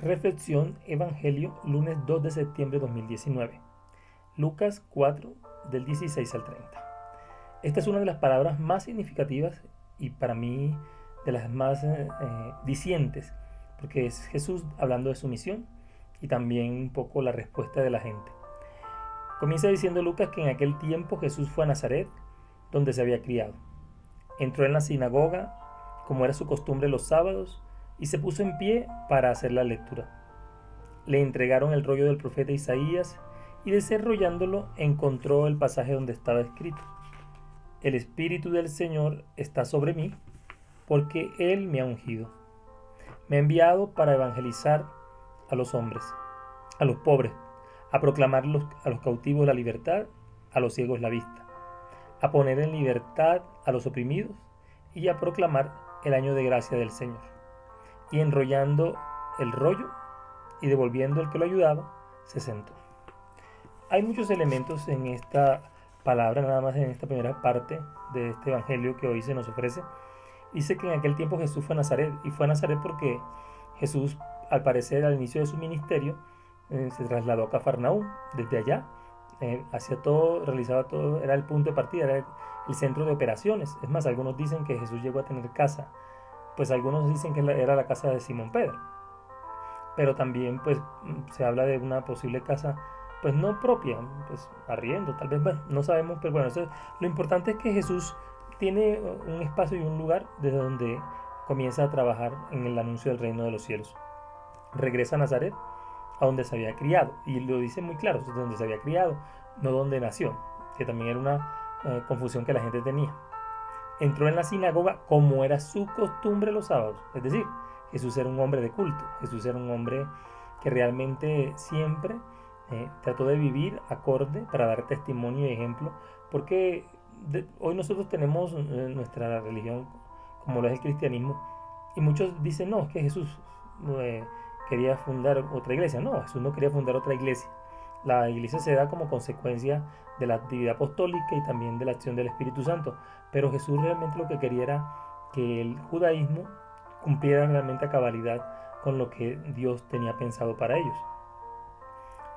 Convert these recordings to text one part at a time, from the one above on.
Reflexión Evangelio, lunes 2 de septiembre de 2019. Lucas 4, del 16 al 30. Esta es una de las palabras más significativas y para mí de las más dicientes, porque es Jesús hablando de su misión y también un poco la respuesta de la gente. Comienza diciendo Lucas que en aquel tiempo Jesús fue a Nazaret, donde se había criado. Entró en la sinagoga, como era su costumbre los sábados, y se puso en pie para hacer la lectura. Le entregaron el rollo del profeta Isaías y desenrollándolo encontró el pasaje donde estaba escrito: El Espíritu del Señor está sobre mí, porque Él me ha ungido. Me ha enviado para evangelizar a los hombres, a los pobres, a proclamar a los cautivos la libertad, a los ciegos la vista, a poner en libertad a los oprimidos y a proclamar el año de gracia del Señor. Y enrollando el rollo y devolviendo el que lo ayudaba, se sentó. Hay muchos elementos en esta palabra, nada más en esta primera parte de este evangelio que hoy se nos ofrece. Dice que en aquel tiempo Jesús fue a Nazaret, y fue a Nazaret porque Jesús, al parecer, al inicio de su ministerio, se trasladó a Cafarnaúm. Desde allá hacía todo, realizaba todo, era el punto de partida, era el centro de operaciones. Es más, algunos dicen que Jesús llegó a tener casa, pues algunos dicen que era la casa de Simón Pedro, pero también pues se habla de una posible casa, pues no propia, pues arriendo, tal vez, bueno, no sabemos, pero bueno, lo importante es que Jesús tiene un espacio y un lugar desde donde comienza a trabajar en el anuncio del reino de los cielos. Regresa a Nazaret, a donde se había criado, y lo dice muy claro, es donde se había criado, no donde nació, que también era una confusión que la gente tenía. Entró en la sinagoga como era su costumbre los sábados, es decir, Jesús era un hombre de culto, Jesús era un hombre que realmente siempre trató de vivir acorde para dar testimonio y ejemplo, porque hoy nosotros tenemos nuestra religión como lo es el cristianismo, y muchos dicen, no, es que Jesús quería fundar otra iglesia. No, Jesús no quería fundar otra iglesia. La iglesia se da como consecuencia de la actividad apostólica y también de la acción del Espíritu Santo, pero Jesús realmente lo que quería era que el judaísmo cumpliera realmente a cabalidad con lo que Dios tenía pensado para ellos.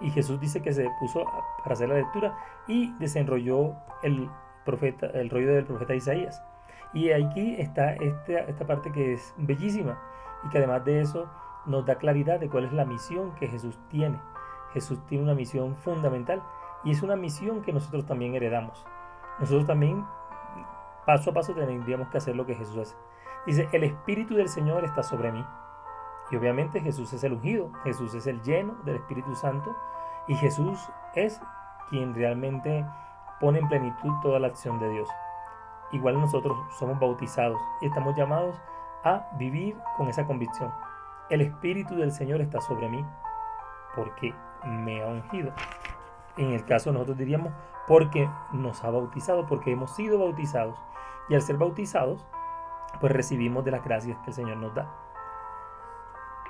Y Jesús dice que se puso para hacer la lectura y desenrolló el rollo del profeta Isaías. Y aquí está esta parte que es bellísima y que además de eso nos da claridad de cuál es la misión que Jesús tiene. Jesús tiene una misión fundamental y es una misión que nosotros también heredamos. Nosotros también paso a paso tendríamos que hacer lo que Jesús hace. Dice, el Espíritu del Señor está sobre mí. Y obviamente Jesús es el ungido, Jesús es el lleno del Espíritu Santo y Jesús es quien realmente pone en plenitud toda la acción de Dios. Igual nosotros somos bautizados y estamos llamados a vivir con esa convicción. El Espíritu del Señor está sobre mí porque me ha ungido. En el caso nosotros diríamos porque nos ha bautizado, porque hemos sido bautizados. Y al ser bautizados, pues recibimos de las gracias que el Señor nos da.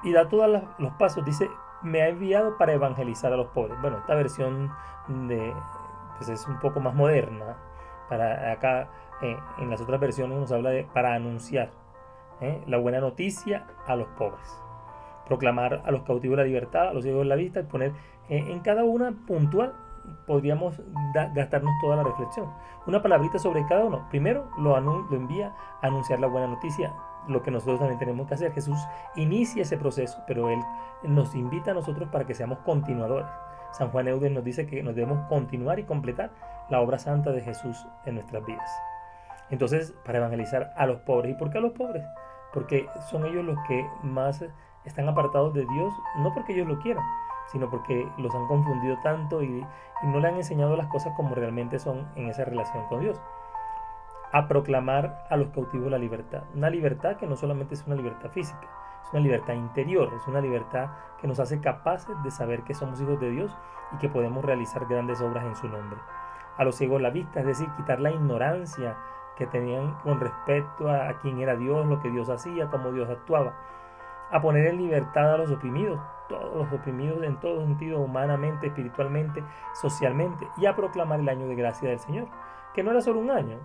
Y da todos los pasos. Dice, me ha enviado para evangelizar a los pobres. Bueno, esta versión pues es un poco más moderna. Para acá, en las otras versiones nos habla de para anunciar la buena noticia a los pobres. Proclamar a los cautivos la libertad, a los ciegos la vista, y poner en cada una puntual, podríamos gastarnos toda la reflexión. Una palabrita sobre cada uno. Primero lo envía a anunciar la buena noticia, lo que nosotros también tenemos que hacer. Jesús inicia ese proceso, pero Él nos invita a nosotros para que seamos continuadores. San Juan Eudes nos dice que nos debemos continuar y completar la obra santa de Jesús en nuestras vidas. Entonces, para evangelizar a los pobres. ¿Y por qué a los pobres? Porque son ellos los que más están apartados de Dios, no porque ellos lo quieran, sino porque los han confundido tanto y no le han enseñado las cosas como realmente son en esa relación con Dios. A proclamar a los cautivos la libertad. Una libertad que no solamente es una libertad física, es una libertad interior, es una libertad que nos hace capaces de saber que somos hijos de Dios y que podemos realizar grandes obras en su nombre. A los ciegos la vista, es decir, quitar la ignorancia que tenían con respecto a quién era Dios, lo que Dios hacía, cómo Dios actuaba. A poner en libertad a los oprimidos, todos los oprimidos en todo sentido, humanamente, espiritualmente, socialmente, y a proclamar el año de gracia del Señor, que no era solo un año,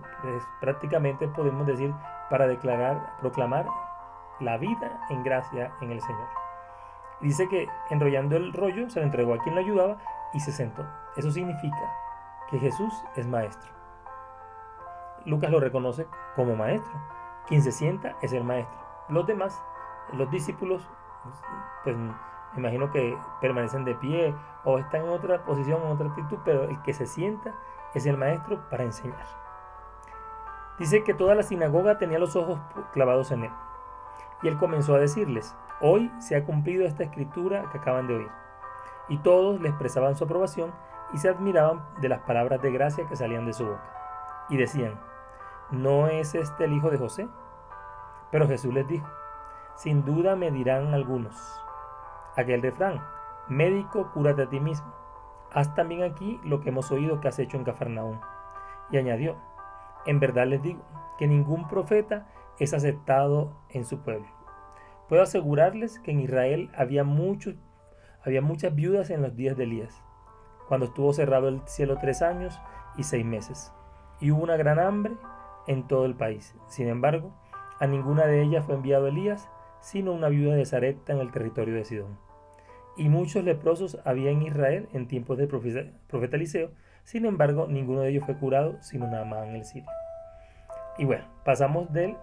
prácticamente podemos decir para proclamar la vida en gracia en el Señor. Y dice que enrollando el rollo se lo entregó a quien lo ayudaba y se sentó. Eso significa que Jesús es maestro. Lucas lo reconoce como maestro. Quien se sienta es el maestro. Los demás, los discípulos, pues me imagino que permanecen de pie o están en otra posición, en otra actitud, pero el que se sienta es el maestro para enseñar. Dice que toda la sinagoga tenía los ojos clavados en él. Y él comenzó a decirles: hoy se ha cumplido esta escritura que acaban de oír. Y todos le expresaban su aprobación y se admiraban de las palabras de gracia que salían de su boca. Y decían: ¿no es este el hijo de José? Pero Jesús les dijo: sin duda me dirán algunos aquel refrán: médico, cúrate a ti mismo. Haz también aquí lo que hemos oído que has hecho en Cafarnaúm. Y añadió: en verdad les digo que ningún profeta es aceptado en su pueblo. Puedo asegurarles que en Israel había muchas viudas en los días de Elías, cuando estuvo cerrado el cielo 3 años y 6 meses, y hubo una gran hambre en todo el país. Sin embargo, a ninguna de ellas fue enviado Elías, sino una viuda de Sarepta en el territorio de Sidón. Y muchos leprosos había en Israel en tiempos del profeta Eliseo. Sin embargo, ninguno de ellos fue curado, sino Naamán el sirio. Y bueno, pasamos del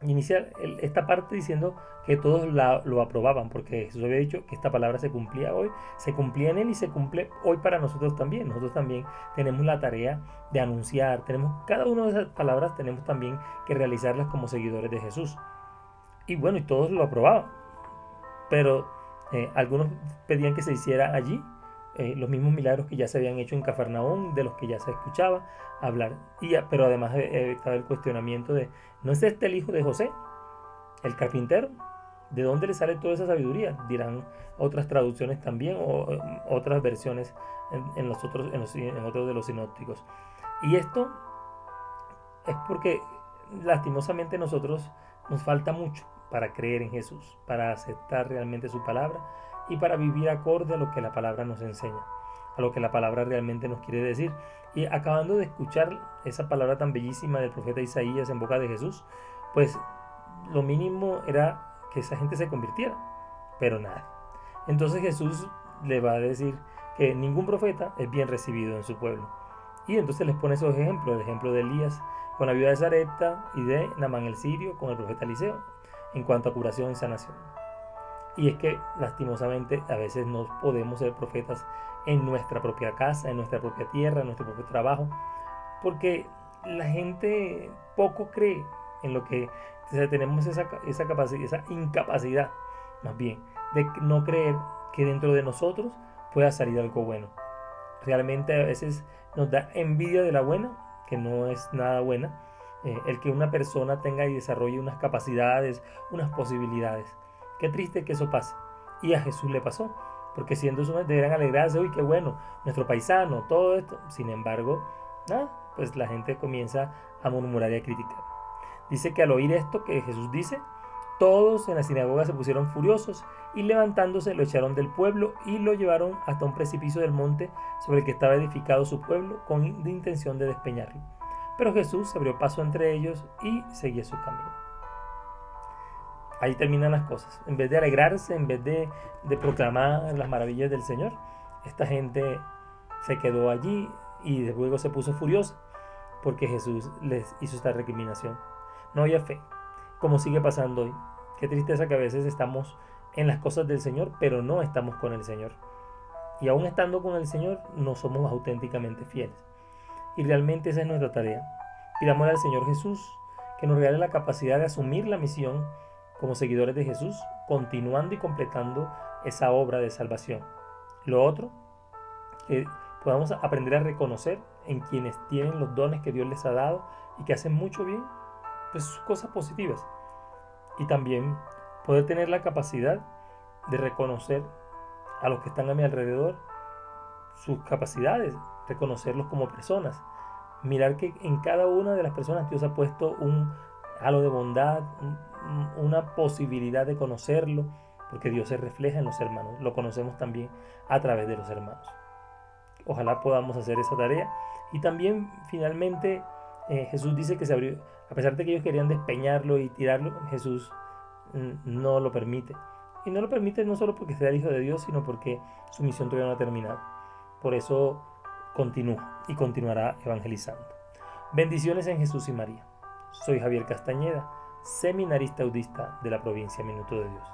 iniciar esta parte diciendo que todos lo aprobaban, porque Jesús había dicho que esta palabra se cumplía hoy, se cumplía en él y se cumple hoy para nosotros también. Nosotros también tenemos la tarea de anunciar, cada una de esas palabras tenemos también que realizarlas como seguidores de Jesús. Y bueno, y todos lo aprobaban, pero algunos pedían que se hiciera allí los mismos milagros que ya se habían hecho en Cafarnaúm, de los que ya se escuchaba hablar. Pero además estaba el cuestionamiento de: ¿no es este el hijo de José, el carpintero? ¿De dónde le sale toda esa sabiduría? Dirán otras traducciones también, o otras versiones en otros de los sinópticos. Y esto es porque lastimosamente nosotros nos falta mucho para creer en Jesús, para aceptar realmente su palabra y para vivir acorde a lo que la palabra nos enseña, a lo que la palabra realmente nos quiere decir. Y acabando de escuchar esa palabra tan bellísima del profeta Isaías en boca de Jesús, pues lo mínimo era que esa gente se convirtiera, pero nada. Entonces Jesús le va a decir que ningún profeta es bien recibido en su pueblo. Y entonces les pone esos ejemplos: el ejemplo de Elías con la viuda de Sarepta y de Naamán el sirio con el profeta Eliseo en cuanto a curación y sanación. Y es que lastimosamente a veces no podemos ser profetas en nuestra propia casa, en nuestra propia tierra, en nuestro propio trabajo, porque la gente poco cree en lo que, o sea, tenemos esa capacidad, esa incapacidad más bien de no creer que dentro de nosotros pueda salir algo bueno. Realmente a veces nos da envidia de la buena, que no es nada buena, el que una persona tenga y desarrolle unas capacidades, unas posibilidades. Qué triste que eso pase. Y a Jesús le pasó, porque siendo su deberán alegrarse: uy, qué bueno, nuestro paisano, todo esto. Sin embargo, nada, pues la gente comienza a murmurar y a criticar. Dice que al oír esto que Jesús dice, todos en la sinagoga se pusieron furiosos y levantándose lo echaron del pueblo y lo llevaron hasta un precipicio del monte sobre el que estaba edificado su pueblo con intención de despeñarlo. Pero Jesús se abrió paso entre ellos y seguía su camino. Ahí terminan las cosas. En vez de alegrarse, en vez de proclamar las maravillas del Señor, esta gente se quedó allí y luego se puso furiosa porque Jesús les hizo esta recriminación. No había fe, como sigue pasando hoy. Qué tristeza que a veces estamos en las cosas del Señor, pero no estamos con el Señor. Y aún estando con el Señor, no somos auténticamente fieles. Y realmente esa es nuestra tarea. Pidámosle al Señor Jesús que nos regale la capacidad de asumir la misión como seguidores de Jesús, continuando y completando esa obra de salvación. Lo otro, que podamos aprender a reconocer en quienes tienen los dones que Dios les ha dado y que hacen mucho bien, pues cosas positivas. Y también poder tener la capacidad de reconocer a los que están a mi alrededor sus capacidades, reconocerlos como personas, mirar que en cada una de las personas Dios ha puesto un halo de bondad, una posibilidad de conocerlo, porque Dios se refleja en los hermanos, lo conocemos también a través de los hermanos. Ojalá podamos hacer esa tarea. Y también finalmente Jesús dice que se abrió, a pesar de que ellos querían despeñarlo y tirarlo, Jesús no lo permite. Y no lo permite no solo porque sea el Hijo de Dios, sino porque su misión todavía no ha terminado. Por eso continúa y continuará evangelizando. Bendiciones en Jesús y María. Soy Javier Castañeda, seminarista audista de la provincia Minuto de Dios.